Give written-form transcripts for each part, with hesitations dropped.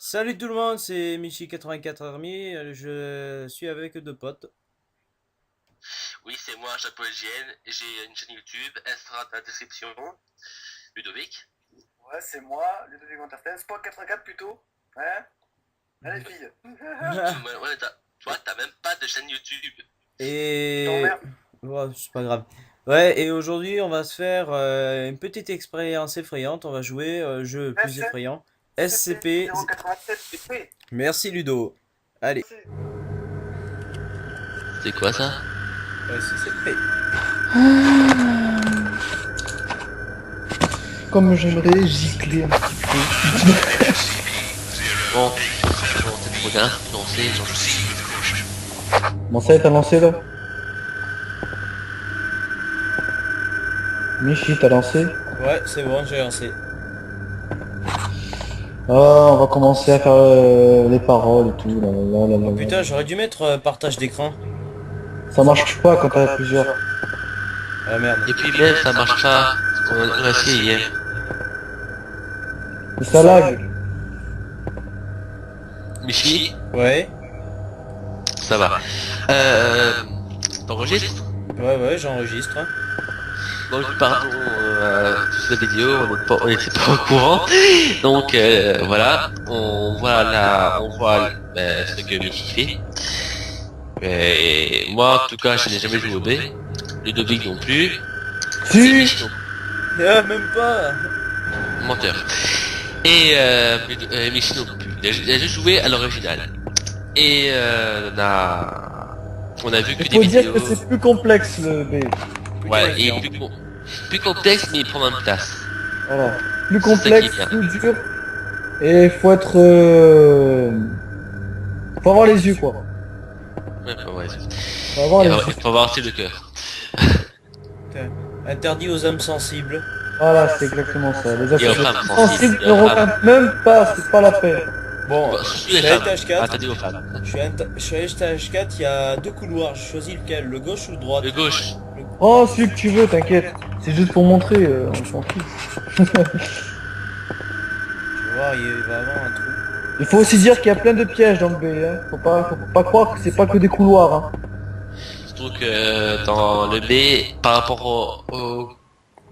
Salut tout le monde, c'est Michi84 Army, je suis avec deux potes. Oui, c'est moi, Jean-Paul JN. J'ai une chaîne YouTube, elle sera dans la description. Ludovic. Ouais, c'est moi, Ludovic Monterten, Sport 84 plutôt. Hein? Hein, les filles? Ouais, toi, t'as même pas de chaîne YouTube. Je Et... t'emmerde. Ouais, c'est pas grave. Ouais, et aujourd'hui on va se faire une petite expérience effrayante, on va jouer jeu plus effrayant. SCP SCP, 087 BP. merci Ludo. Allez, C'est quoi ça? SCP. Comme j'aimerais gicler un petit peu. Bon, c'est trop bien, lancé, j'en suis. Bon, ça y est, t'as lancé là? Michi, t'as lancé? Ouais, c'est bon, j'ai lancé. Ah, on va commencer à faire les paroles et tout. Là, là, là, là, là. Putain, j'aurais dû mettre partage d'écran. Ça marche pas quand t'as plusieurs. Ah merde. Et puis même, ça marche pas. On a essayé hier. Et ça lag. Michi, Ouais, ça va. T'enregistres? ouais, j'enregistre. Donc, pardon, toute la vidéo, on n'était pas au courant. Donc, voilà, on voit ce que Michi fait. Et moi, en tout cas, je n'ai jamais joué au B. Ludovic non plus. Si. Michi non Ah, même pas. plus. Menteur. Et Michi non plus. Il a juste joué à l'original. Et on a vu que Il des faut dire vidéos. que c'est plus complexe le B. Ouais, et plus complexe, mais il prend même place. Voilà. Plus C'est ça complexe, qui est bien. plus dur. Et faut être... Faut avoir les yeux quoi. Ouais, ouais. Faut avoir les yeux. Il faut avoir aussi le cœur. Putain. Interdit aux âmes sensibles. Voilà, c'est exactement ça. Les Et aux affaires femmes sensibles sensibles. ne regardent même pas, c'est pas la peine. Bon, Bah, je surtout suis les à femmes. étage 4. Interdit aux femmes. Je suis à étage 4, il y a deux couloirs. Je choisis lequel, le gauche ou le droit. De gauche. Oh, celui que tu veux, t'inquiète. C'est juste pour montrer, on s'en fout. Tu vas voir, il va y avoir un trou. Il faut aussi dire qu'il y a plein de pièges dans le B, hein. Faut pas croire que c'est pas que des couloirs, hein. Surtout que dans le B, par rapport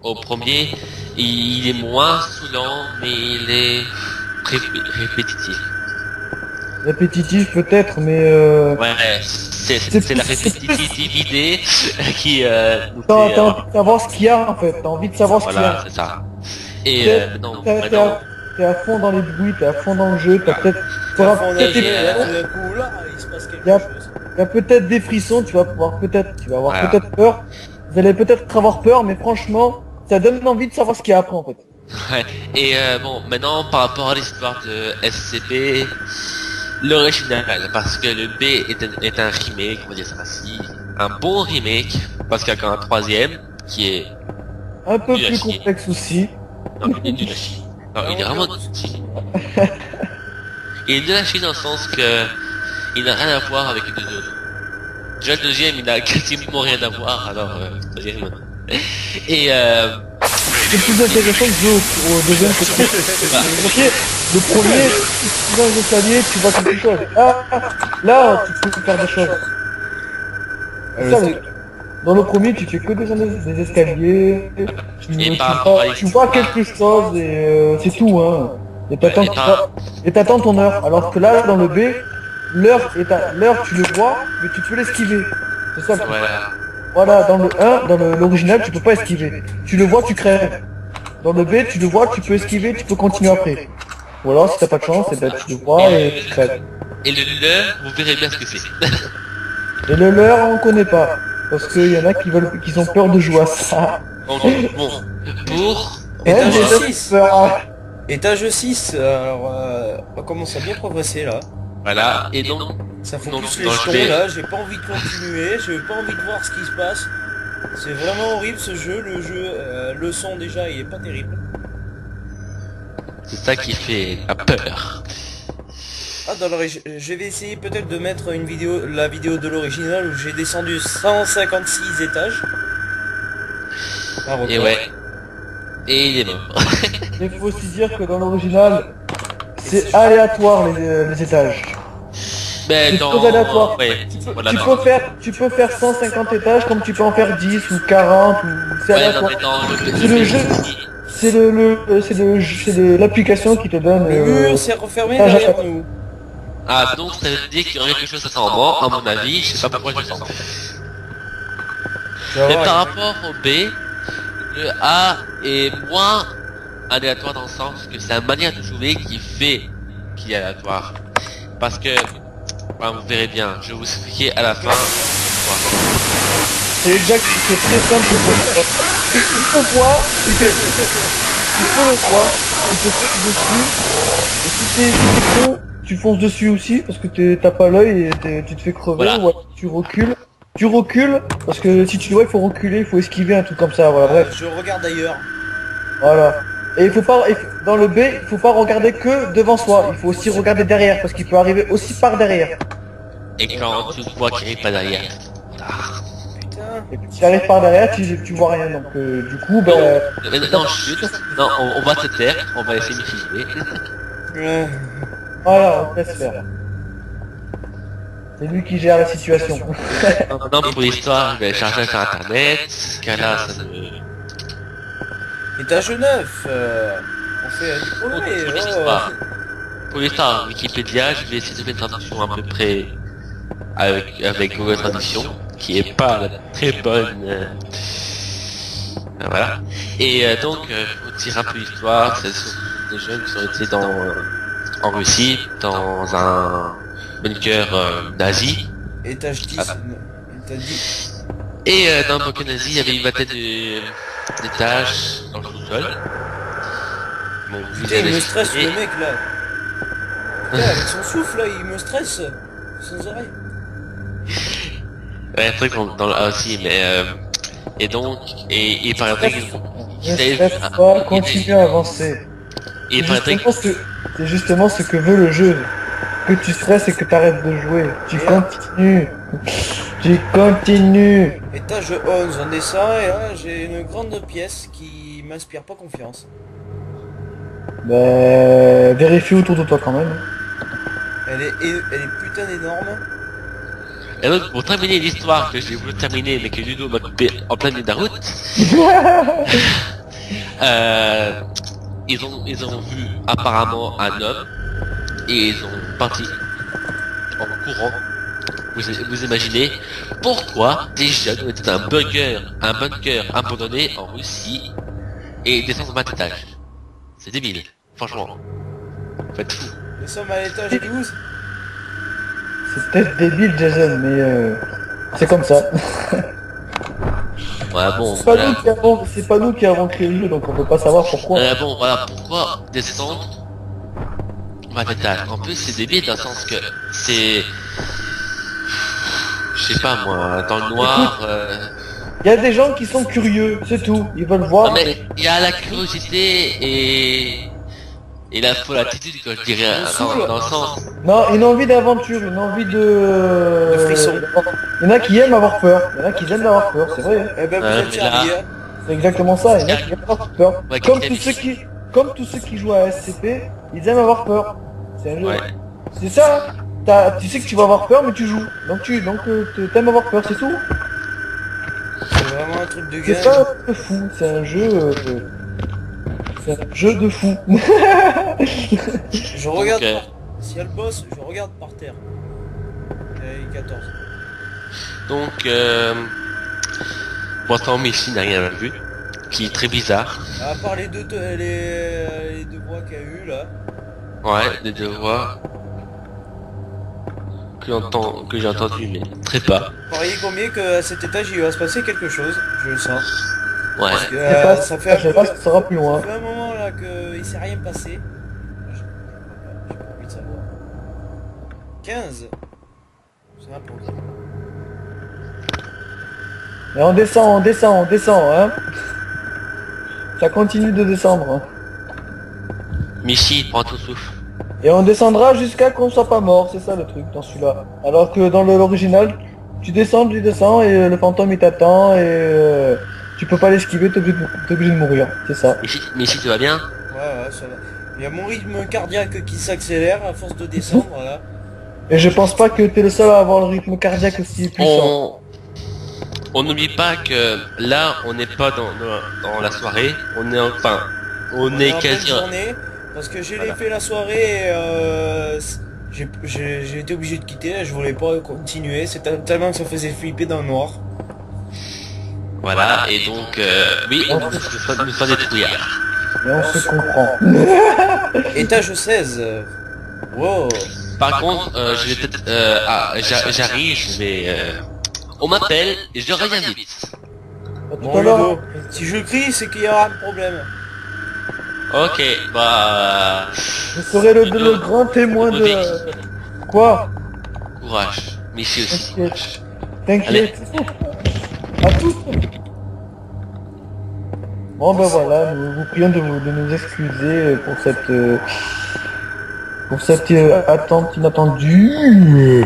au premier, il est moins saoulant, mais il est répétitif. Répétitif peut-être, mais Ouais, c'est la répétitivité qui nous t'as fait... envie de savoir ce qu'il y a, en fait. T'as envie de savoir ce qu'il y voilà, a. c'est ça. Et non, T'es à fond dans les bruits, t'es à fond dans le jeu, t'as peut-être... t'auras Fond peut-être d'âge, des- là, tout d'un coup, là, il se passe quelque Y a- chose. y a peut-être des frissons, tu vas avoir Voilà. peut-être peur. Vous allez peut-être avoir peur, mais franchement, ça donne envie de savoir ce qu'il y a après, en fait. ouais. Et bon, maintenant par rapport à l'histoire de SCP, l'original, parce que le B est un remake, on va dire ça ainsi, un bon remake, parce qu'il y a quand un troisième qui est... Un peu Nul à plus chier. complexe aussi. Non, il est nul à chier. Non, il est vraiment nul à chier. Il est nul à chier dans le sens que il n'a rien à voir avec les deux autres. Déjà le deuxième, il n'a quasiment rien à voir, alors le troisième. Et C'est plus intéressant de jouer au deuxième côté. Ok, le premier, tu vas dans les escaliers, tu vois quelque chose. Là, tu peux faire des choses. C'est ça, dans le premier, tu fais que descendre des escaliers, Et tu vois quelque chose et c'est tout, hein. Et t'attends, et t'attends ton heure. Alors que là, dans le B, l'heure, tu le vois, mais tu peux l'esquiver. C'est ça. voilà. Voilà, dans le 1, dans l'original, tu peux pas esquiver. Tu le vois, tu crèves. Dans le B, tu le vois, tu peux esquiver, tu peux continuer après. Ou alors, si t'as pas de chance, eh ben, tu le vois et tu crèves. Et le leur, vous verrez bien ce que c'est. Et le leur, on connaît pas. Parce qu'il y en a qui ont peur de jouer à ça. Bon, pour... Étage j'ai 6. peur. Étage 6, alors on commence à bien progresser là. Voilà, et donc... Ça fout Donc, plus les dans le jetons B. là, j'ai pas envie de continuer, j'ai pas envie de voir ce qui se passe. C'est vraiment horrible ce jeu, le son déjà il est pas terrible. C'est ça qui fait la peur. Ah, je vais essayer peut-être de mettre la vidéo de l'original où j'ai descendu 156 étages. Et ouais. Et il est mort. Il faut aussi dire que dans l'original, c'est aléatoire les étages. Mais C'est dans... très aléatoire. Ouais, voilà, Tu peux faire 150 étages comme tu peux en faire 10 ou 40 ou c'est ouais, non, aléatoire. mais dans C'est le jeu. C'est l'application qui te donne. Le mur s'est refermé Ah, derrière nous. Ah, donc ça veut dire qu'il y aurait quelque chose à ça en mort, à mon avis, je sais pas pourquoi je le sens. Tu vas Mais voir, par rapport au B, le A est moins aléatoire dans le sens que c'est la manière de jouer qui fait qu'il est aléatoire. Parce que, bah, vous verrez bien, je vais vous expliquer à la fin. C'est exact, c'est très simple. Il faut voir, il faut le voir, il te fonce dessus. Et si t'es con, tu fonces dessus aussi parce que t'as pas l'œil et tu te fais crever. Voilà. Ou alors tu recules. Tu recules parce que si tu dois, il faut reculer, il faut esquiver un truc comme ça. Voilà, bref. Je regarde ailleurs. Voilà. Et il faut pas, dans le B, il faut pas regarder que devant soi. Il faut aussi regarder derrière parce qu'il peut arriver aussi par derrière. Et quand tu vois qu'il arrive pas derrière. Putain. Et puis si arrive par derrière, tu vois rien. Donc du coup, ben. Non, chut. Non, on va se taire, on va essayer de filmer. Voilà, on laisse faire. C'est lui qui gère la situation. Non, pour l'histoire, je vais charger sur internet, car là, ça me... Étage 9. On fait un Pour premier. l'histoire, pour l'histoire, Wikipédia, je vais essayer de faire une traduction à peu près avec Google Traduction, qui est pas la très bonne. Voilà. Et donc, pour dire un peu l'histoire, c'est des jeunes qui ont été en Russie, dans un bunker nazi. Étage 10. Ah. Étage 10. Et dans le bunker nazi, il y avait une vingtaine d'étages dans le sous-sol. Bon, vous Putain, il avez me stresse et- le mec là. Putain, avec son souffle là, il me stresse. Sans oreille. Ouais, un truc dans le A aussi, mais et donc, et par exemple, Ne stresse pas, continue à avancer. et par exemple, C'est justement ce que veut le jeu. Que tu stresses et que tu arrêtes de jouer. Tu continues. Tu continues. Étage 11, on descend et là j'ai une grande pièce qui m'inspire pas confiance. Ben, vérifie autour de toi quand même. Elle est putain énorme. et donc, pour terminer l'histoire que j'ai voulu terminer, mais que Ludo m'a coupé en plein milieu de la route, ils ont vu apparemment un homme, et ils ont parti en courant. Vous imaginez pourquoi des jeunes étaient dans un bunker abandonné en Russie et descendent au 20 étage. C'est débile, franchement. Vous faites fou. Nous sommes à l'étage 12. C'est peut-être débile, Jason, mais c'est comme ça. Voilà, bon, C'est pas, voilà. c'est pas nous qui avons créé le jeu, donc on peut pas savoir pourquoi. Bon, voilà, pourquoi descendre au 20 étage. En plus, c'est débile dans le sens que c'est... Je sais pas moi, dans le noir... Il y a des gens qui sont curieux, c'est tout. Ils veulent voir. Non mais il y a la curiosité et la folle attitude que je dirais dans le sens. Non, une envie d'aventure, une envie de... frisson. Il y en a qui aiment avoir peur. Il y en a qui aiment avoir peur, c'est vrai. Eh ben vous Ouais, êtes mais servi, là- hein. C'est exactement ça. Il y en a qui aiment avoir peur. Ouais, Comme qui- comme tous ceux qui jouent à SCP, ils aiment avoir peur. C'est un jeu. Ouais. C'est ça. Tu sais que tu vas avoir peur, mais tu joues. Donc t'aimes avoir peur, c'est tout. C'est vraiment un truc de C'est gars. pas un jeu de fou. C'est un jeu. C'est un jeu de fou. Je regarde Donc, par... S'il y a le boss, je regarde par terre. 14. Donc, pour l'instant, Messi n'a rien vu, qui est très bizarre. À part les deux voix qu'il y a eu là. Ouais, les deux voix que j'ai entendu, mais très pas. Pariez combien que à cet étage il va se passer quelque chose, je le sens. Ouais. Parce que, Je sais pas, ça fait je sais pas si ça sera plus ça loin. fait un moment là qu'il s'est rien passé. J'ai pas envie de savoir. 15. C'est un peu. Et on descend, hein. Ça continue de descendre. Hein. Messi prend tout souffle. Et on descendra jusqu'à qu'on soit pas mort, c'est ça le truc dans celui-là. Alors que dans l'original, tu descends et le fantôme il t'attend et tu peux pas l'esquiver, t'es obligé de mourir, c'est ça. Messi, tu vas bien? Ouais, ça va. Il y a mon rythme cardiaque qui s'accélère à force de descendre, là. Et je pense pas que t'es le seul à avoir le rythme cardiaque aussi puissant. On n'oublie pas que là, on n'est pas dans la soirée, on est enfin, on est en quasi... pleine journée, parce que j'ai Voilà. fait la soirée et j'ai été obligé de quitter, là, je voulais pas continuer, c'est tellement que ça faisait flipper dans le noir. Voilà, et donc, oui, on nous fait des trouillards. Mais on se comprend. Étage 16. Wow. Par contre, je vais peut-être... j'arrive, je vais... on m'appelle, et je reviens vite. Bon, Tout à l'heure, Ludo, si je crie, c'est qu'il y aura un problème. Ok, bah... je serai le grand témoin de... Quoi? Courage. Michi aussi. T'inquiète. T'inquiète. À tous. Bon ben voilà, nous vous prions de nous excuser pour cette attente inattendue.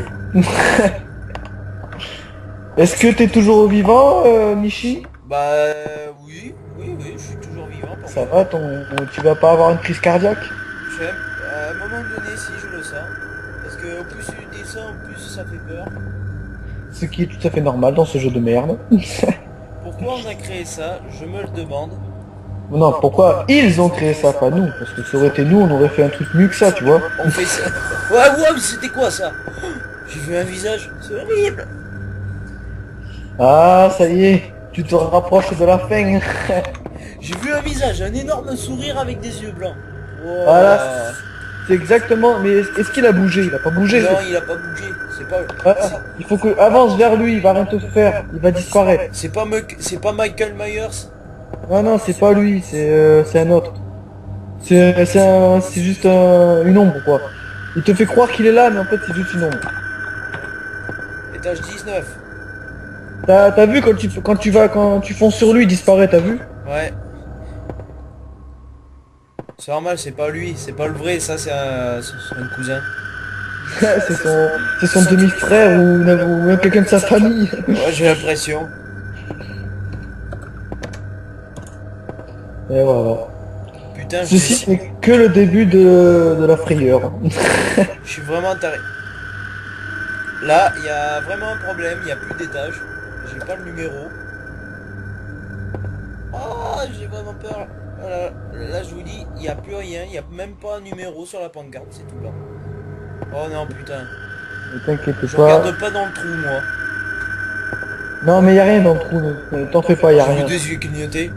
Est-ce que t'es toujours vivant, Michi? Bah oui, je suis toujours vivant. Pour Ça va, tu vas pas avoir une crise cardiaque? À un moment donné, si je le sens. Parce que au plus tu descends, au plus ça fait peur. Ce qui est tout à fait normal dans ce jeu de merde. Pourquoi on a créé ça? Je me le demande. Non, pourquoi ils ont créé ça, pas nous? Parce que ça aurait été nous, on aurait fait un truc mieux que ça, tu vois. On fait ça. Ouais, mais c'était quoi ça? J'ai vu un visage, c'est horrible. Ah, ça y est, tu te rapproches de la fin. J'ai vu un visage, un énorme sourire avec des yeux blancs. Wow. Voilà. C'est exactement, mais est-ce qu'il a bougé? Il a pas bougé. Non, il a pas bougé. C'est pas. Ah, il faut que avance vers lui, il va rien te faire, il va disparaître. C'est pas Michael Myers. Non, c'est pas lui, c'est un autre. C'est juste une ombre, quoi. Il te fait croire qu'il est là, mais en fait c'est juste une ombre. Étage 19. T'as vu quand tu fonces sur lui, il disparaît, t'as vu? Ouais. C'est normal, c'est pas lui, c'est pas le vrai, ça c'est un cousin. c'est son demi-frère ou même quelqu'un de sa famille. Ouais, j'ai l'impression. Et voilà. Putain, Ceci n'est que le début de la frayeur. je suis vraiment taré. Là, il y a vraiment un problème, il n'y a plus d'étage. J'ai pas le numéro. Oh, j'ai vraiment peur. Voilà. Là, je vous dis, il n'y a plus rien, il n'y a même pas un numéro sur la pancarte, c'est tout blanc. Oh non, putain. Ne t'inquiète Je pas. regarde pas dans le trou, moi. Non, mais y a rien dans le trou, ne t'en fais pas, y a J'ai vu rien. des yeux clignoter.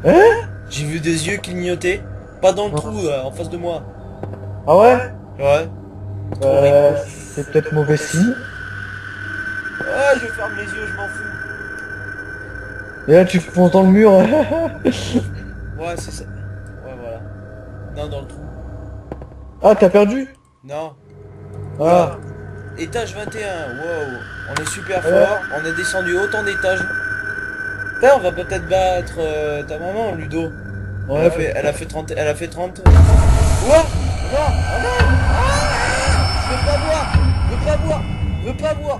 Hein? J'ai vu des yeux clignoter. Pas dans le trou, là, en face de moi. Ah ouais? Ouais. C'est peut-être mauvais signe. Ah, je ferme les yeux, je m'en fous. Et là, tu fonces dans le mur. Ouais, c'est ça. Ouais, voilà. Non, dans le trou. Ah, t'as perdu? Non. Ah. Étage 21, wow. On est super Ouais. fort. On a descendu autant d'étages. Putain, on va peut-être battre ta maman, Ludo. Ouais, Elle a fait 30. Elle a fait 30. Ouah. Non. Oh non. Ah, je veux pas voir. Je veux pas voir. Je veux pas voir.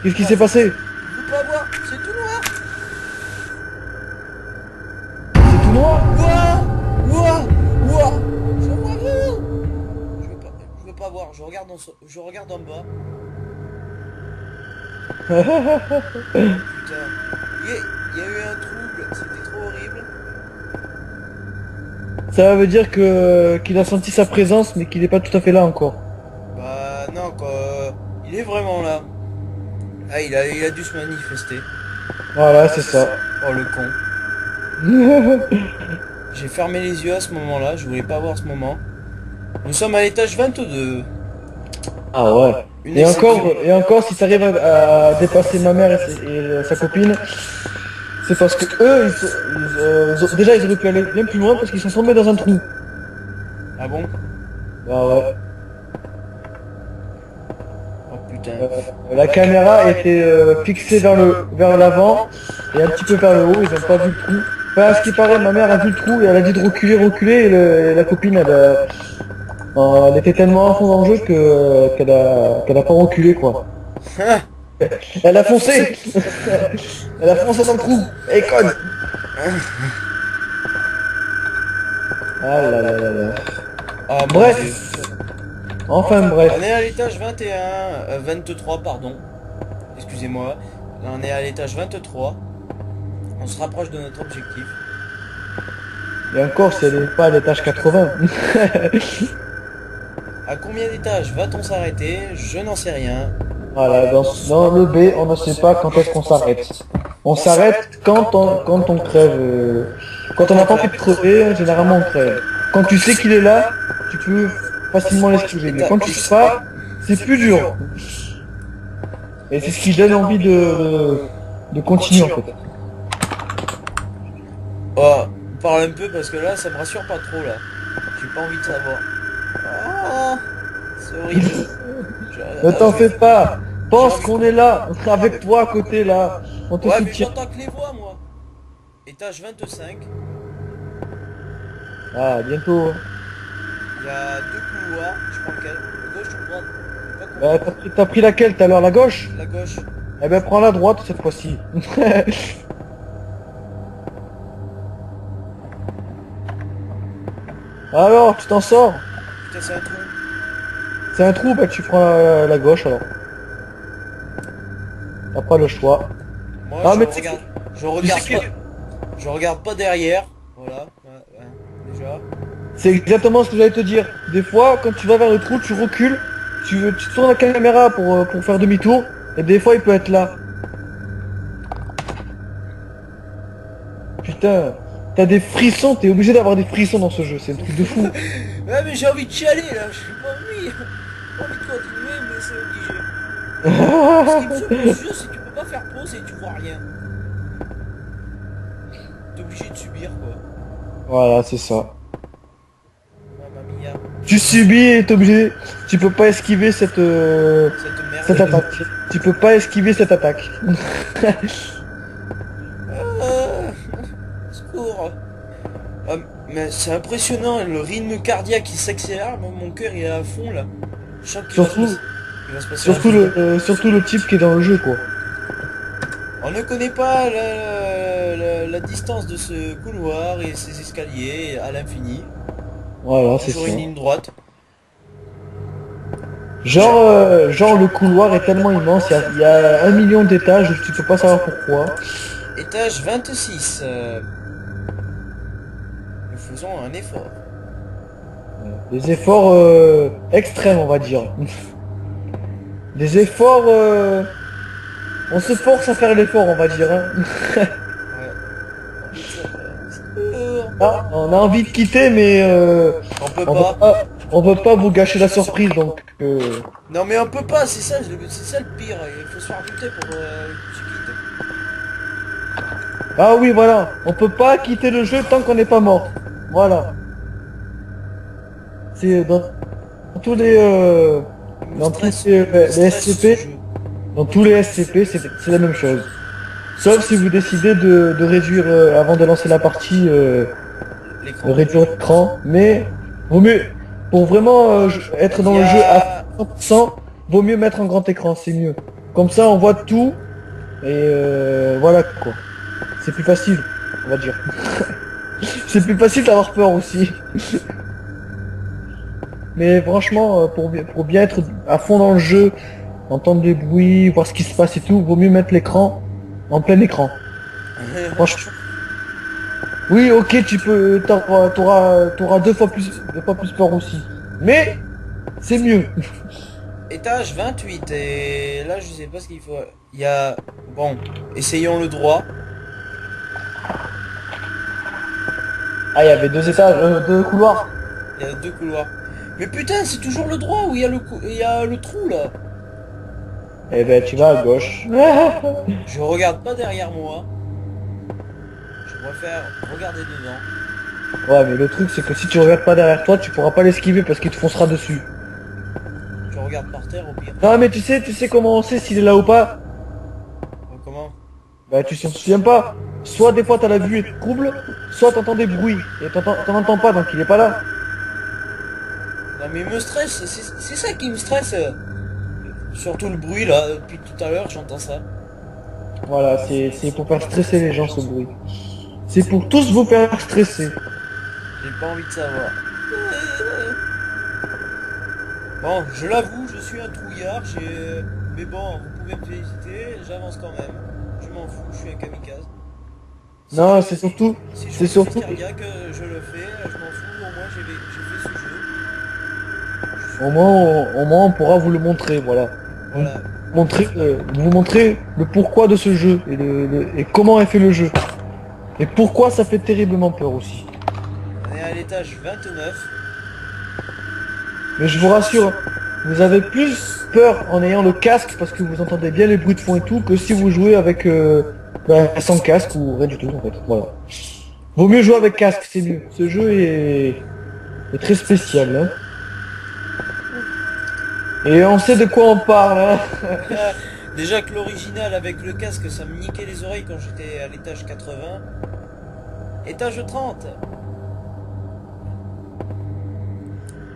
Qu'est-ce qui s'est passé? Je veux pas voir. C'est tout noir. C'est tout noir? Ouah. Je vois vous. Je veux pas voir. Je regarde en bas. Putain. Il y a eu un trouble. C'était trop horrible. Ça veut dire qu'il a senti sa présence, mais qu'il n'est pas tout à fait là encore. Bah non, quoi. Il est vraiment là. Ah, il a dû se manifester. Voilà, c'est ça. Oh, le con. J'ai fermé les yeux à ce moment-là. Je voulais pas voir ce moment. Nous sommes à l'étage 22. Ah ouais. Une Et exception. encore, si t'arrives à dépasser ma mère et sa copine, c'est parce que eux, déjà ils auraient pu aller bien plus loin parce qu'ils sont tombés dans un trou. Ah bon? Ah ouais. Oh putain. La caméra était fixée vers l'avant et un petit peu vers le haut, ils ont pas vu le trou. Enfin, à ce qui paraît, ma mère a vu le trou et elle a dit de reculer et la copine elle était tellement à fond dans le jeu qu'elle a pas reculé quoi. Elle a foncé. Elle a foncé dans le trou. Et code. Ah là là là là. Ah, mon Bref. Dieu. Enfin bref. On est à l'étage 21, 23 pardon. Excusez-moi. On est à l'étage 23. On se rapproche de notre objectif. Et encore, si elle n'est pas à l'étage 80. À combien d'étages va-t-on s'arrêter? Je n'en sais rien. Voilà, dans le B, on ne sait pas quand est-ce qu'on s'arrête. On s'arrête quand on crève. Quand on n'a pas envie de crever, généralement on crève. Quand tu sais qu'il est là, tu peux facilement l'esquiver. Mais quand tu sais pas, c'est plus dur. Et c'est ce qui donne envie de continuer en fait. Oh, parle un peu parce que là, ça me rassure pas trop là. J'ai pas envie de savoir. Oh, c'est horrible. Ne t'en fais pas. Pense qu'on est là, avec toi à côté là. On te Ouais, mais soutient. j'entends que les voix, moi. Étage 25. Ah, bientôt. Il y a deux couloirs. Je prends lequel? Gauche ou droite? J'ai pas compris. T'as pris laquelle tout à l'heure, la gauche? La gauche. Eh ben prends la droite cette fois-ci. Alors, tu t'en sors? Putain, c'est un trou. C'est un trou, bah tu prends la gauche alors. T'as pas le choix. Moi, Ah, je mais tu sais regarde. Je Tu regarde sais pas. que- Je regarde pas derrière. Voilà. Ouais, déjà. C'est exactement ce que j'allais te dire. Des fois, quand tu vas vers le trou, tu recules, tu tournes la caméra pour faire demi-tour, et des fois il peut être là. Putain, t'as des frissons, t'es obligé d'avoir des frissons dans ce jeu, c'est un truc de fou. Ouais, mais j'ai envie de chialer là. Je suis pas envie. J'ai envie de continuer, mais c'est obligé. Ce qui me saoule dans ce jeu, c'est que tu peux pas faire pause et tu vois rien. T'es obligé de subir quoi. Voilà, c'est ça. Mamma mia. Tu subis et t'es obligé, tu peux pas esquiver Cette merde. cette attaque. Tu peux pas esquiver cette attaque. Ah, secours. Ah, mais c'est impressionnant, le rythme cardiaque qui s'accélère, mon cœur il est à fond là. Je sens qu'il va se Surtout, passer- il va se passer un surtout truc. surtout le type qui est dans le jeu quoi. On ne connaît pas la distance de ce couloir et ses escaliers à l'infini. Voilà, c'est Sur ça. une ligne droite. Genre le couloir est tellement immense, il y a 1 million d'étages, tu peux pas savoir pourquoi. Étage 26. Nous faisons un effort. Des efforts extrêmes on va dire. Des efforts on se force à faire l'effort on va dire. Hein. Ah, on a envie de quitter mais On peut on pas. veut pas, on veut pas vous gâcher la surprise donc Non mais on peut pas, c'est ça le pire. Il faut se faire buter pour que tu quittes. Ah oui voilà, on peut pas quitter le jeu tant qu'on n'est pas mort. Voilà. C'est dans tous les Il me dans stresse- tous les il me stresse SCP, ce jeu. dans tous les SCP, c'est la même chose. Sauf si vous décidez de réduire avant de lancer la partie, de L'écran. réduire l'écran. Mais vaut mieux pour vraiment être dans Il y le a- jeu à 100%, vaut mieux mettre en grand écran, c'est mieux. Comme ça, on voit tout et voilà quoi. C'est plus facile, on va dire. C'est plus facile d'avoir peur aussi. Mais franchement, pour bien être à fond dans le jeu, entendre des bruits, voir ce qui se passe et tout, vaut mieux mettre l'écran en plein écran. Franchement. Oui, ok, tu peux, t'auras deux fois plus peur aussi. Mais, c'est mieux. Étage 28 et là je sais pas ce qu'il faut. Il y a... Bon, essayons le droit. Ah, il y avait deux étages, deux couloirs. Il y a deux couloirs. Mais putain, c'est toujours le droit où il y a il y a le trou là. Eh ben, tu vas à gauche. Je regarde pas derrière moi. Je préfère regarder devant. Ouais, mais le truc, c'est que si tu regardes pas derrière toi, tu pourras pas l'esquiver parce qu'il te foncera dessus. Je regarde par terre au pire. Non, mais tu sais comment on sait s'il est là ou pas? Comment? Bah, tu t'en souviens pas. Soit des fois t'as la vue et te trouble, soit t'entends des bruits et t'en entends pas, donc il est pas là. Non mais il me stresse, c'est ça qui me stresse. Surtout le bruit là, depuis tout à l'heure j'entends ça. Voilà, c'est pour faire stresser les gens ce bruit. C'est pour tous vous faire stresser. J'ai pas envie de savoir. Bon, je l'avoue, je suis un trouillard, mais bon, vous pouvez me féliciter, j'avance quand même. Je m'en fous, je suis un kamikaze. Si Non, je- c'est surtout, Si je c'est me fais surtout, cardiaque, je le fais, je m'en fous, au moins j'ai fait ce jeu. Je suis- au moins on pourra vous le montrer, voilà. Voilà. Vous montrer le pourquoi de ce jeu et comment est fait le jeu. Et pourquoi ça fait terriblement peur aussi. On est à l'étage 29. Mais je vous rassure, vous avez plus peur en ayant le casque parce que vous entendez bien les bruits de fond et tout que si vous jouez avec sans casque ou rien du tout en fait. Voilà. Vaut mieux jouer avec casque, c'est mieux. Ce jeu est très spécial. Hein. Et on sait de quoi on parle. Hein. Déjà que l'original avec le casque, ça me niquait les oreilles quand j'étais à l'étage 80. Étage 30.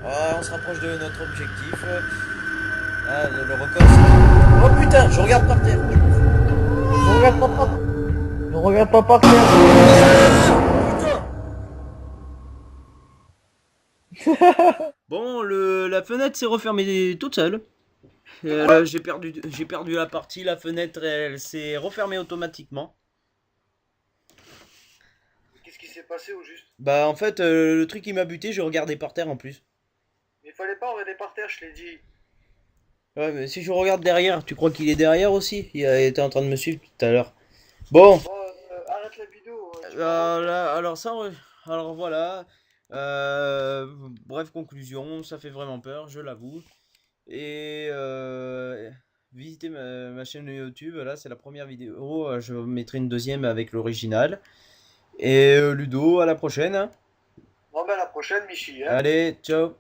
Ah, on se rapproche de notre objectif. Ah, le record. Oh putain, je regarde par terre. Ne regarde pas par, ne regarde pas par terre. Putain. Bon, la fenêtre s'est refermée toute seule. J'ai perdu la partie. La fenêtre, elle s'est refermée automatiquement. Qu'est-ce qui s'est passé au juste? Bah en fait, le truc qui m'a buté, j'ai regardé par terre en plus. Mais il fallait pas regarder par terre, je l'ai dit. Ouais, mais si je regarde derrière, tu crois qu'il est derrière aussi? Il était en train de me suivre tout à l'heure. Bon, Bon, arrête la vidéo. Tu parles. alors ça, alors voilà. Bref, conclusion, ça fait vraiment peur, je l'avoue. Et visitez ma chaîne YouTube, là c'est la première vidéo, je mettrai une deuxième avec l'original. Et Ludo, à la prochaine. Hein. Bon, ben à la prochaine, Michi. Hein. Allez, ciao.